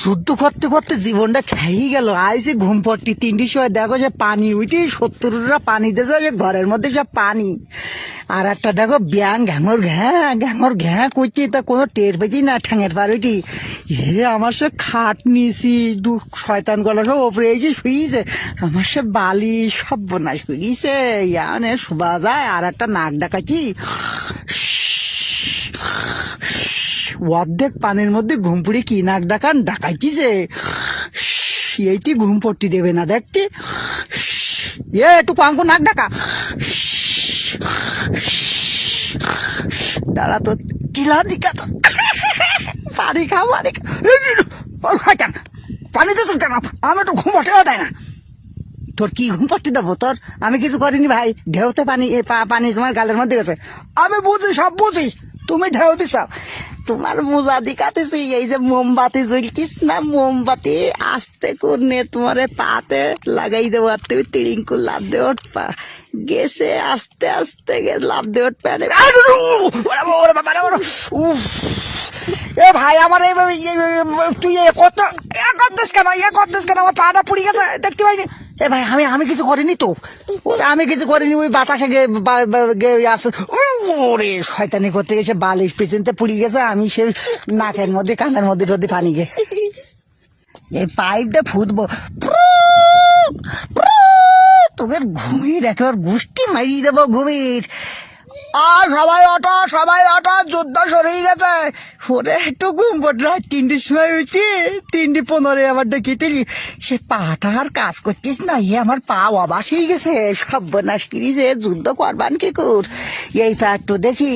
যুদ্ধ করতে করতে জীবনটা খেয়েই গেল। আইসি ঘুম পড়তি 3টির সময়, দেখো যে পানি উঠি 70টা পানি দিয়েছে, যে ঘরের মধ্যে সব পানি। আর একটা দেখো ব্যাং ঘ্যাঙর ঘ্যাঁ করছি, তা কোনো টের পেয়েছি না ঠ্যাঙের পার উঠি। আমার সে খাট নিয়েছি, শয়তান গলা সব ওপরে এসে শুয়েছে, আমার সে বালি সব বোনা শুয়েছে, ইয়ানে শোভা যায়। আর একটা নাক ডাকাচ্ছি, অর্ধেক পানির মধ্যে ঘুম পুড়ি কি নাক ডাকান ডাকাইতিছে, এইটি ঘুম পড়তে দেবে না দেখতে। একটু পাঙ্কু নাক ডাকা, দাঁড়া তো কিলা দিকা তো পানি খা পানি তো তোর কেন, আমি তো ঘুম পড়তেও দেয় না। তোর কি ঘুম পড়তে দেবো তোর? আমি কিছু করিনি ভাই, ঢেউতে পানি পানি তোমার গালের মধ্যে গেছে। আমি বুঝি, সব বুঝি, তুমি ঢেউ দিছ। তোমার মোজা দিকাতেছি, এই যে মোমবাতি জ্বলতিস না, মোমবাতি আস্তে করে তোমার পাতে লাগাই দেবো, আর তুমি তিড়িঙ্কু লাভ দিয়ে উঠবা। গেছে আস্তে আস্তে লাভ দিয়ে উঠবে। এ ভাই আমার তুই করতেস কেন, করতেস কেন? আমার পাটা পুড়ে গেছে, দেখতে পাইনি। এ ভাই আমি কিছু করিনি তো, আমি কিছু করিনি। ওই বাতাসে ওরে শয়তানি করতে গেছে, বালিশ পেছনতে পুড়ে গেছে। আমি সে নাকের মধ্যে কানের মধ্যে যদি পানি গে এই পাইপটা ফুটবো, তোদের ঘুমির একেবারে গুষ্টি মারিয়ে দেবো ঘুমির। আর সবাই অটো যুদ্ধ সরে গেছে। ওরে একটু ঘুম পড়লো, 3টির সময় উঠছি, 3:15 আবার ডেকেতেলি। সে পাটা আর কাজ করছিস না, আমার পা অবাস হয়ে গেছে, সব বোনাস কিরিছে, যুদ্ধ করবান কি কর। এই পা একটু দেখি,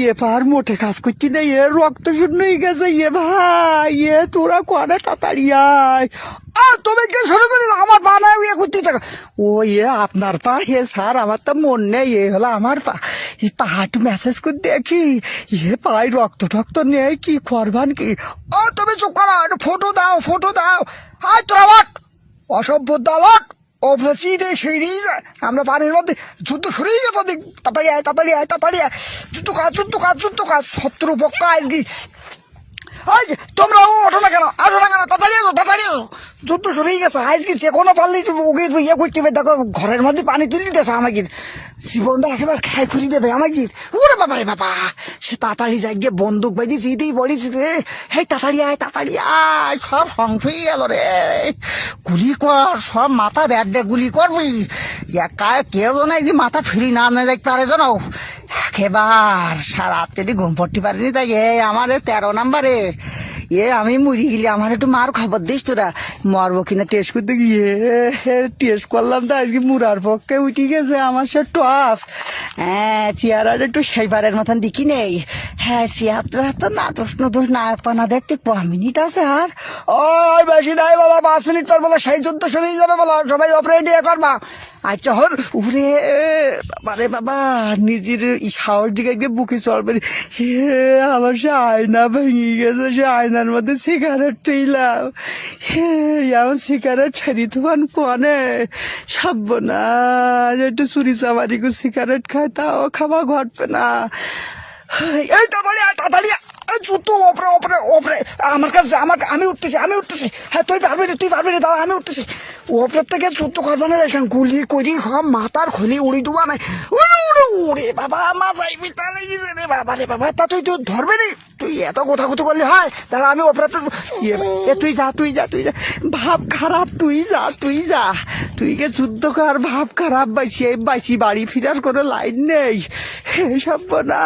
এ পার মোটে কাজ করছি না, রক্ত শূন্য হয়ে গেছে। ভাই তোরা করে তাড়াতাড়ি আয়। তুমি কে শুরু করি আমার পা না করতে থাকো। ও আপনার পা? স্যার আমার তো মন নেই, হলো আমার পা। এই পা একটু মেসেজ করে দেখি, পাই রক্ত টক্ত নেই, কি করবান কি? তুমি চুপ করো, একটু ফটো দাও। আয় তোরা বট, অসভ্য দালট, সেই আমরা পানির মধ্যে যুদ্ধ শুরুই গেছে। তাড়াতাড়ি আয়, যুদ্ধ কাজ 17 পক্কা আজকে। তোমরা ওঠো না কেন, আসো না কেন, তাড়াতাড়ি আসো, যুদ্ধ শুরু হয়ে গেছে। আজকে যে কোনো পারলেই ওকে করতে হবে। দেখো ঘরের মধ্যে পানি তুলে দিতেছে আমাকে, জীবনটা একেবারে খায় খুঁড়ি দেবে আমাকে। ওরে বাবা রে বাবা, সে তাড়াতাড়ি যাই গিয়ে বন্দুক বাজি চিতেই পড়িস রে। হে তাড়াতাড়ি আয়, সব সংশয় গেল রে। গুলি কর, সব মাথা ব্যাট দে, গুলি করবি। কেউ যেন একদিন মাথা ফিরি না যাইতে পারে জানো। একেবার সারাত্রি ঘুম পড়তে পারিনি, তাই আমার 13 নম্বরে। আমি মরি গেলি, আমার একটু মার খবর দিস তোরা। মরবো কিনা টেস্ট করতে গিয়ে টেস্ট করলাম, তো আজকে মুরার পক্ষে উঠে গেছে আমার সে টস। চেয়ারার একটু সেইবারের মতন দেখি নেই। চেয়ারটা তো না দোষ না পানা দেখতে 5 মিনিট আছে। আর বেশি নাই বলা, 5 মিনিট পর বলো সেই যুদ্ধ শুরু হয়ে যাবে, বলো সবাই অপারেট করবা। আচ্ছা হল উরে বাবা, নিজের সাহস দিকে একদম বুকে চলবে। আমার সে আয়না ভেঙে গেছে, সে আয়নার মধ্যে সিগারেট ঠেলাম। আমার সিগারেট ঠেরি তোমার কোনে সব না, একটু চুরি চামারি সিগারেট খায়, তাও খাওয়া ঘটবে না। এই তাড়াতাড়ি জুতো ওপরে আমার কাছে, আমি উঠতেছি। তুই পারবি রে, দাঁড়া আমি উঠতেছি। ওপরের থেকে জুতো করবো না, গুলি করি সব মাথার খুলি উড়ি দেবা নাই। ওরে বাবা, মাথায় পিতা লেগেছে রে বাবা রে বাবা। তা তুই ধরবে নি, তুই এত কথা করলি হয়। দাঁড়া আমি ওপরে তুই যা ভাব খারাপ, তুই যা তুই গে যুদ্ধ কর, ভাব খারাপ। বাইছি বাড়ি ফিরার কোনো লাইন নেই, সব না।